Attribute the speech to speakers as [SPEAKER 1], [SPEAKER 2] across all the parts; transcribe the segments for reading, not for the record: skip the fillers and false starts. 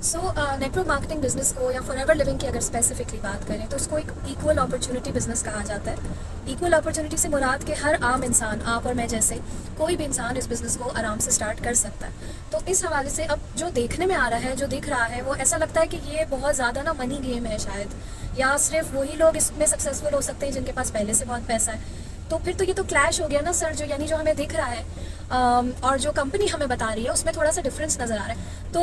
[SPEAKER 1] So network marketing business को या forever living की अगर स्पेसिफिकली बात करें तो उसको एक इक्वल अपॉर्चुनिटी बिजनेस कहा जाता है। इक्वल अपॉर्चुनिटी से मुराद के हर आम इंसान, आप और मैं जैसे कोई भी इंसान इस बिज़नेस को आराम से स्टार्ट कर सकता है। तो इस हवाले से अब जो देखने में आ रहा है, जो दिख रहा है, वो ऐसा लगता है कि ये बहुत ज़्यादा ना मनी गेम है शायद, या सिर्फ वही लोग इसमें सक्सेसफुल हो सकते हैं जिनके पास पहले से बहुत पैसा है। तो फिर तो ये तो क्लैश हो गया ना सर, जो यानी जो हमें दिख रहा है और जो कंपनी हमें बता रही है उसमें थोड़ा सा डिफरेंस नज़र आ रहा है। तो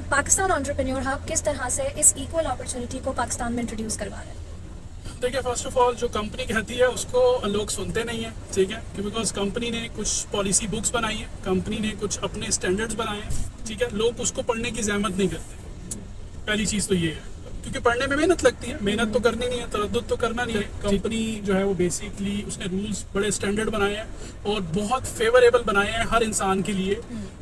[SPEAKER 1] पाकिस्तान एंटरप्रेन्योर हब किस तरह से इस इक्वल अपॉर्चुनिटी को पाकिस्तान में इंट्रोड्यूस करवा रहा है?
[SPEAKER 2] देखिए, फर्स्ट ऑफ ऑल जो कंपनी कहती है उसको लोग सुनते नहीं है, ठीक है, बिकॉज कंपनी ने कुछ पॉलिसी बुक्स बनाई है, कंपनी ने कुछ अपने स्टैंडर्ड्स बनाए हैं, ठीक है। लोग उसको पढ़ने की जहमत नहीं करते। पहली चीज़ तो ये है, क्योंकि पढ़ने में मेहनत लगती है, मेहनत तो करनी नहीं है, तरद्दुद तो करना नहीं है। कंपनी जो है वो बेसिकली उसने रूल्स बड़े स्टैंडर्ड बनाए हैं और बहुत फेवरेबल बनाए हैं हर इंसान के लिए,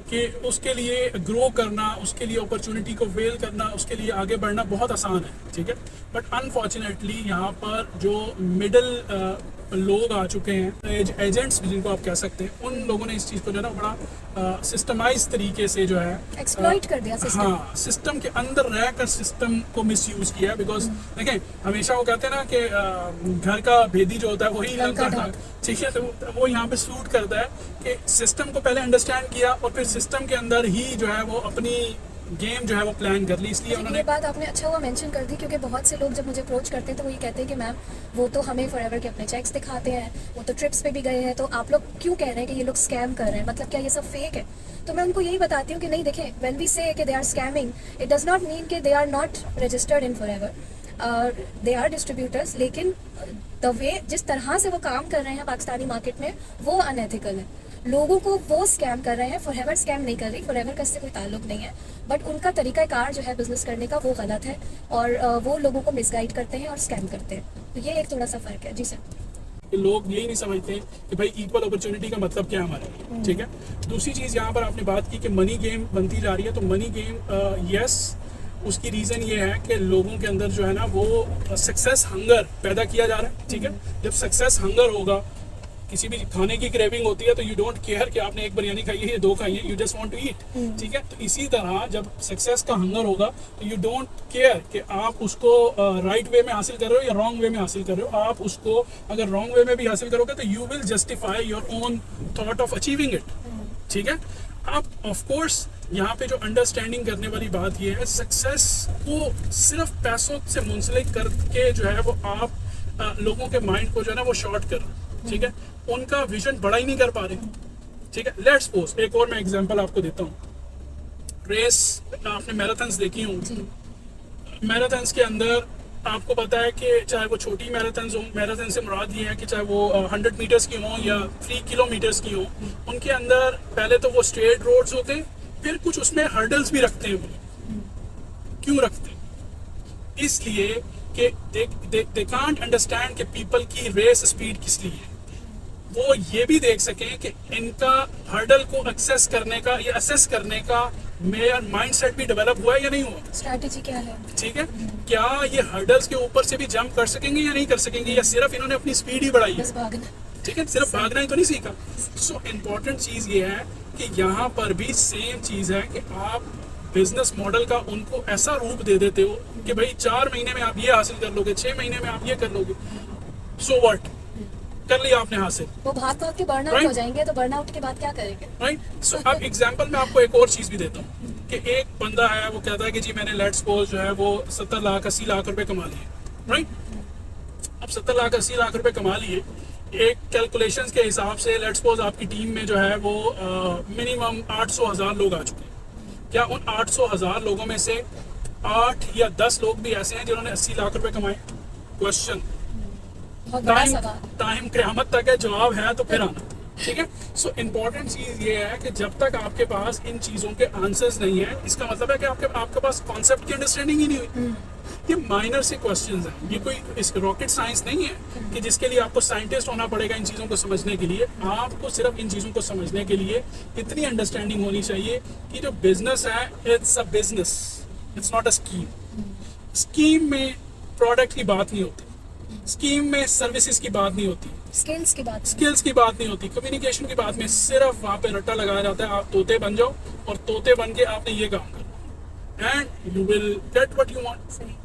[SPEAKER 2] कि उसके लिए ग्रो करना, उसके लिए अपॉर्चुनिटी को वेल करना, उसके लिए आगे बढ़ना बहुत आसान है, ठीक है। बट अनफॉर्चुनेटली यहाँ पर जो मिडिल लोग आ चुके हैं, एजेंट्स जिनको आप कह सकते हैं, उन लोगों ने इस चीज़ को जो है ना बड़ा सिस्टमाइज तरीके से जो है
[SPEAKER 1] एक्सप्लॉइट कर दिया सिस्टम।
[SPEAKER 2] हाँ, सिस्टम के अंदर रहकर सिस्टम को मिसयूज किया। बिकॉज देखें, हमेशा वो कहते हैं ना कि घर का भेदी जो होता है वही लगता है, ठीक है। तो वो यहाँ पे सूट करता है कि सिस्टम को पहले अंडरस्टैंड किया और फिर सिस्टम के अंदर ही जो है वो अपनी गेम जो है वो प्लान कर ली। इसलिए उन्होंने
[SPEAKER 1] ये बात आपने अच्छा हुआ मेंशन कर दी, क्योंकि बहुत से लोग जब मुझे अप्रोच करते हैं तो वो ये कहते हैं कि मैम वो तो हमें फॉरएवर के अपने चेक्स दिखाते हैं, वो तो ट्रिप्स पे भी गए हैं, तो आप लोग क्यों कह रहे हैं कि ये लोग स्कैम कर रहे हैं? मतलब क्या ये सब फेक है? तो मैं उनको यही बताती हूँ कि नहीं, देखें, व्हेन वी से कि they are scamming, it does not mean कि they are not registered in forever, they are distributors, लेकिन द वे जिस तरह से वो काम कर रहे हैं पाकिस्तानी मार्केट में वो अनएथिकल है। लोगों को वो स्कैम कर रहे हैं, फॉरएवर स्कैम नहीं कर रही, फॉरएवर का इससे कोई ताल्लुक नहीं है, बट उनका तरीकाकार जो है बिजनेस करने का वो गलत है और वो लोगों को मिसगाइड करते हैं और स्कैम करते हैं। तो ये एक थोड़ा सा फर्क है। जी सर।
[SPEAKER 2] लोग यही नहीं समझते कि भाई इक्वल अपॉर्चुनिटी का मतलब क्या हमारा, ठीक है। दूसरी चीज़ यहाँ पर आपने बात की कि मनी गेम बनती जा रही है, तो मनी गेम यस, उसकी रीज़न ये है कि लोगों के अंदर जो है ना वो सक्सेस हंगर पैदा किया जा रहा है, ठीक है। जब सक्सेस हंगर होगा, किसी भी खाने की क्रेविंग होती है, तो यू डोंट केयर कि आपने एक बिरयानी खाई है या दो खाई है, you just want to eat, ठीक है। तो इसी तरह जब सक्सेस का हंगर होगा तो यू डोंट केयर कि आप उसको राइट वे में हासिल कर रहे हो या रॉन्ग वे में हासिल कर रहे हो। आप उसको अगर रॉन्ग वे में भी हासिल करोगे तो you will justify your own thought of achieving it, ठीक है। आप ऑफ कोर्स यहाँ पे जो अंडरस्टैंडिंग करने वाली बात ये है, सक्सेस को सिर्फ पैसों से मुंसलिक करके जो है वो आप लोगों के माइंड को जो है ना वो शॉर्ट कर रहे हैं, ठीक है। उनका विजन बड़ा ही नहीं कर पा रहे, ठीक है। लेट्स सपोज एक और मैं एग्जांपल आपको देता हूँ। रेस आपने मैराथन्स देखी होंगी, मैराथन्स के अंदर आपको पता है कि चाहे वो छोटी मैराथन्स हो, मैराथन से मुराद ये है कि चाहे वो 100 मीटर्स की हो या 3 किलोमीटर्स की हो, उनके अंदर पहले तो वो स्ट्रेट रोड्स होते हैं, फिर कुछ उसमें हर्डल्स भी रखते हैं। वो क्यों रखते हैं? इसलिए कि दे कांट अंडरस्टैंड कि पीपल की रेस स्पीड किस लिए है। वो ये भी देख सकें कि इनका हर्डल को एक्सेस करने का या असेस करने का माइंडसेट भी डेवलप हुआ है या नहीं हुआ,
[SPEAKER 1] स्ट्रैटेजी क्या है,
[SPEAKER 2] ठीक है। क्या ये हर्डल्स के ऊपर से भी जंप कर सकेंगे या नहीं कर सकेंगे, या सिर्फ इन्होंने अपनी स्पीड ही बढ़ाई है, ठीक है, सिर्फ भागना ही तो नहीं सीखा। सो इम्पोर्टेंट चीज़ ये है कि यहाँ पर भी सेम चीज़ है कि आप बिजनेस मॉडल का उनको ऐसा रूप दे देते हो कि भाई 4 महीने में आप ये हासिल कर लोगे, 6 महीने में आप ये कर लोगे, सो व्हाट, कर लिया आपने हासिल,
[SPEAKER 1] वो भाग भाग के बर्नआउट हो जाएंगे, तो बर्नआउट के बाद क्या करेंगे,
[SPEAKER 2] राइट। सो अब एग्जांपल मैं आपको एक और चीज़ भी देता हूँ कि एक बंदा है, वो कहता है कि जी मैंने लेट्स सपोज जो है वो 70 लाख 80 लाख रुपए कमा लिए, राइट। अब 70 लाख 80 लाख रुपए कमा लिए, एक कैलकुलेशंस के हिसाब से लेट्स सपोज आपकी टीम में जो है वो मिनिमम 800,000 लोग आ चुके हैं। क्या उन 800,000 लोगों में से 8 या 10 लोग भी ऐसे हैं जिन्होंने 80 लाख रुपए कमाए? क्वेश्चन, टाइम क़यामत तक है, जवाब है तो फिर आना, ठीक है। सो इम्पोर्टेंट चीज़ ये है कि जब तक आपके पास इन चीज़ों के आंसर्स नहीं है, इसका मतलब है कि आपके पास कॉन्सेप्ट की अंडरस्टैंडिंग ही नहीं हुई। ये माइनर से क्वेश्चंस हैं, ये कोई इस रॉकेट साइंस नहीं है कि जिसके लिए आपको साइंटिस्ट होना पड़ेगा इन चीज़ों को समझने के लिए। आपको सिर्फ इन चीज़ों को समझने के लिए इतनी अंडरस्टैंडिंग होनी चाहिए कि जो बिजनेस है, it's a business, it's not a scheme. Scheme में प्रोडक्ट की बात नहीं होती, स्कीम में सर्विसेज की बात नहीं होती,
[SPEAKER 1] स्किल्स की बात
[SPEAKER 2] नहीं होती, कम्युनिकेशन की बात में सिर्फ वहाँ पे रट्टा लगाया जाता है, आप तोते बन जाओ और तोते बन के आपने ये काम करना, and you will get what you want.
[SPEAKER 1] सही